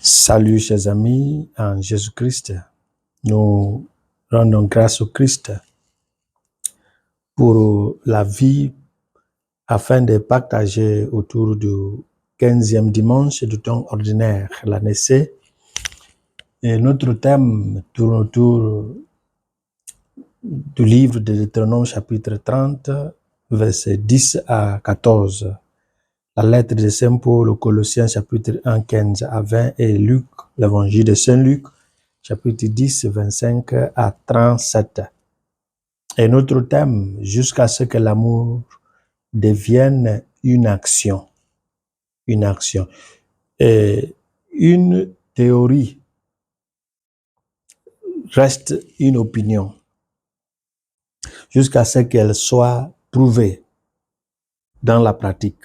Salut chers amis en Jésus-Christ. Nous rendons grâce au Christ pour la vie afin de partager autour du 15e dimanche du temps ordinaire, l'année C. Et notre thème tourne autour du livre de Deutéronome chapitre 30, versets 10 à 14. La lettre de Saint Paul aux Colossiens chapitre 1, 15 à 20 et Luc, l'évangile de Saint Luc, chapitre 10, 25 à 37. Et notre thème, jusqu'à ce que l'amour devienne une action. Une action. Et une théorie reste une opinion, jusqu'à ce qu'elle soit prouvée dans la pratique.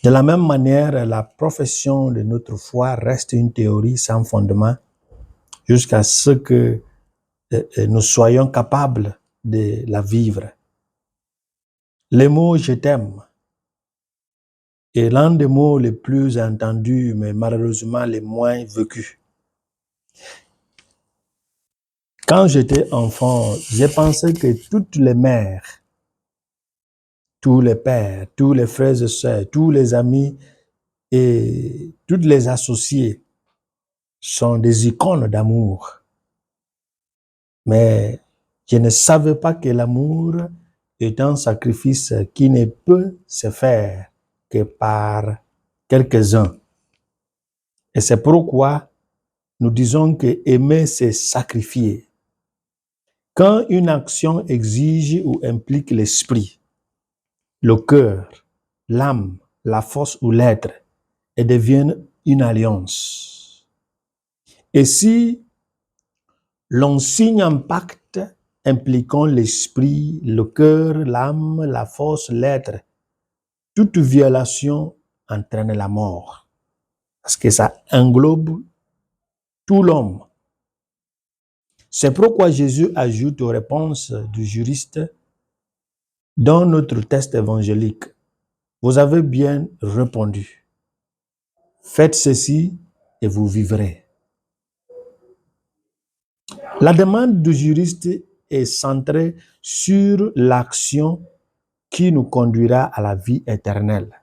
De la même manière, la profession de notre foi reste une théorie sans fondement, jusqu'à ce que nous soyons capables de la vivre. Les mots « je t'aime » est l'un des mots les plus entendus, mais malheureusement les moins vécus. Quand j'étais enfant, j'ai pensé que toutes les mères, tous les pères, tous les frères et sœurs, tous les amis et toutes les associés sont des icônes d'amour. Mais je ne savais pas que l'amour est un sacrifice qui ne peut se faire que par quelques-uns. Et c'est pourquoi nous disons que aimer, c'est sacrifier. Quand une action exige ou implique l'esprit, le cœur, l'âme, la force ou l'être, elle devient une alliance. Et si l'on signe un pacte impliquant l'esprit, le cœur, l'âme, la force, l'être, toute violation entraîne la mort. Parce que ça englobe tout l'homme. C'est pourquoi Jésus ajoute aux réponses du juriste dans notre texte évangélique: vous avez bien répondu. Faites ceci et vous vivrez. La demande du juriste est centrée sur l'action qui nous conduira à la vie éternelle.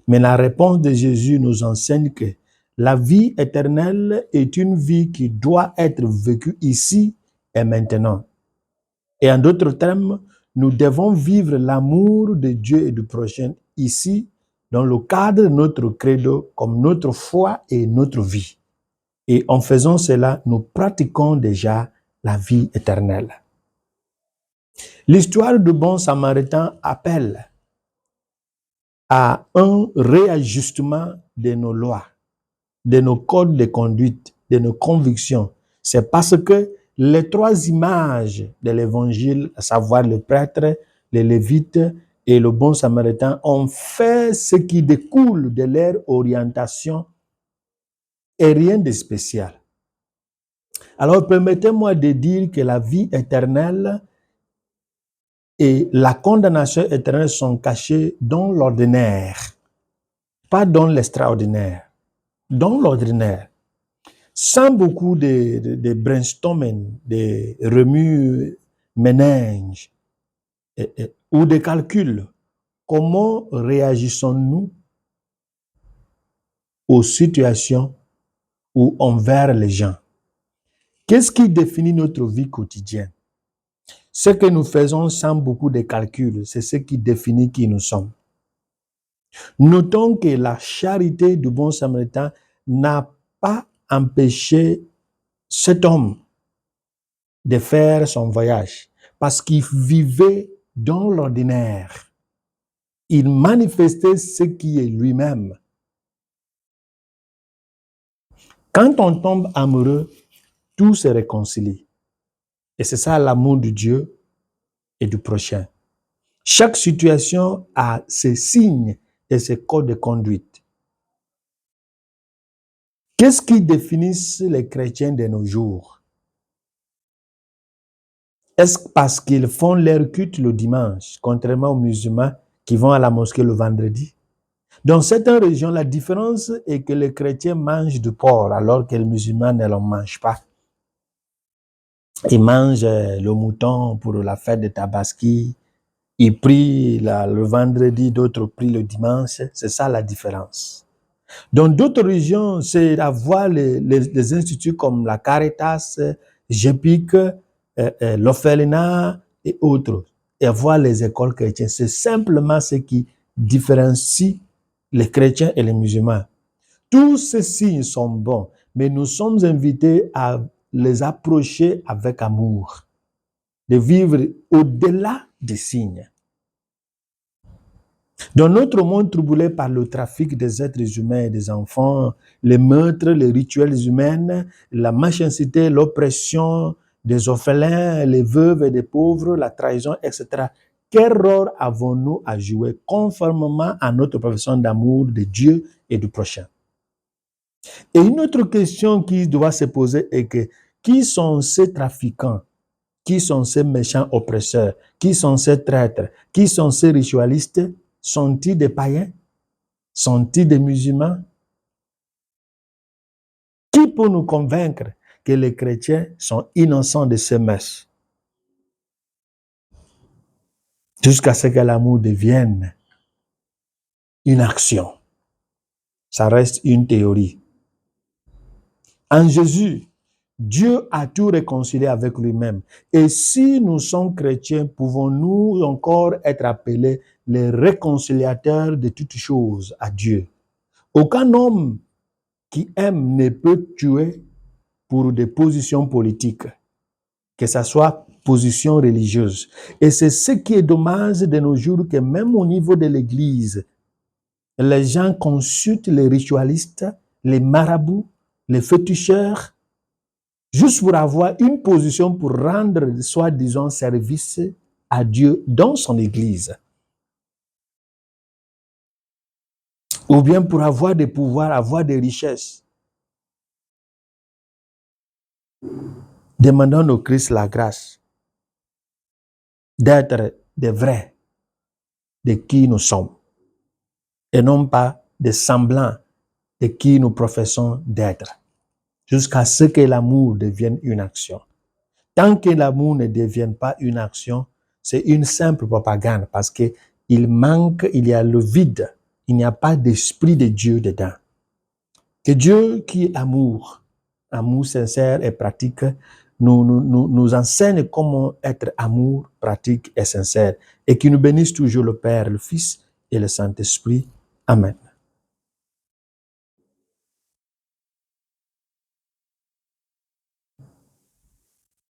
Mais la réponse de Jésus nous enseigne que la vie éternelle est une vie qui doit être vécue ici et maintenant. Et en d'autres termes, nous devons vivre l'amour de Dieu et du prochain ici, dans le cadre de notre credo, comme notre foi et notre vie. Et en faisant cela, nous pratiquons déjà la vie éternelle. L'histoire du bon Samaritain appelle à un réajustement de nos lois, de nos codes de conduite, de nos convictions. C'est parce que les trois images de l'évangile, à savoir le prêtre, les lévites et le bon Samaritain, ont fait ce qui découle de leur orientation et rien de spécial. Alors permettez-moi de dire que la vie éternelle et la condamnation éternelle sont cachées dans l'ordinaire, pas dans l'extraordinaire, dans l'ordinaire. Sans beaucoup de brainstorming, de remue-ménage ou de calcul, comment réagissons-nous aux situations ou envers les gens? Qu'est-ce qui définit notre vie quotidienne? Ce que nous faisons sans beaucoup de calcul, c'est ce qui définit qui nous sommes. Notons que la charité du bon Samaritain n'a pas empêché cet homme de faire son voyage parce qu'il vivait dans l'ordinaire. Il manifestait ce qui est lui-même. Quand on tombe amoureux, tout se réconcilie. Et c'est ça l'amour de Dieu et du prochain. Chaque situation a ses signes et ses codes de conduite. Qu'est-ce qui définit les chrétiens de nos jours? Est-ce parce qu'ils font leur culte le dimanche, contrairement aux musulmans qui vont à la mosquée le vendredi? Dans certaines régions, la différence est que les chrétiens mangent du porc alors que les musulmans ne l'en mangent pas. Ils mangent le mouton pour la fête de Tabaski, ils prient le vendredi, d'autres prient le dimanche. C'est ça la différence. Dans d'autres régions, c'est avoir les instituts comme la Caritas, GEPIC, l'orphelinat et autres, et avoir les écoles chrétiennes. C'est simplement ce qui différencie les chrétiens et les musulmans. Tous ces signes sont bons, mais nous sommes invités à les approcher avec amour, de vivre au-delà des signes. Dans notre monde troublé par le trafic des êtres humains et des enfants, les meurtres, les rituels humains, la méchanceté, l'oppression des orphelins, les veuves et des pauvres, la trahison, etc. Quel rôle avons-nous à jouer conformément à notre profession d'amour de Dieu et du prochain? Et une autre question qui doit se poser est que qui sont ces trafiquants? Qui sont ces méchants oppresseurs? Qui sont ces traîtres? Qui sont ces ritualistes? Sont-ils des païens? Sont-ils des musulmans? Qui peut nous convaincre que les chrétiens sont innocents de ces messes? Jusqu'à ce que l'amour devienne une action. Ça reste une théorie. En Jésus, Dieu a tout réconcilié avec lui-même. Et si nous sommes chrétiens, pouvons-nous encore être appelés les réconciliateurs de toutes choses à Dieu? Aucun homme qui aime ne peut tuer pour des positions politiques, que ce soit position religieuse. Et c'est ce qui est dommage de nos jours, que même au niveau de l'Église, les gens consultent les ritualistes, les marabouts, les féticheurs, juste pour avoir une position pour rendre, soi-disant, service à Dieu dans son Église. Ou bien pour avoir des pouvoirs, avoir des richesses. Demandons au Christ la grâce d'être des vrais de qui nous sommes et non pas des semblants de qui nous professons d'être, jusqu'à ce que l'amour devienne une action. Tant que l'amour ne devienne pas une action, c'est une simple propagande parce que il y a le vide, il n'y a pas d'esprit de Dieu dedans. Que Dieu qui est amour sincère et pratique, nous enseigne comment être amour, pratique et sincère, et qui nous bénisse toujours le Père, le Fils et le Saint-Esprit. Amen.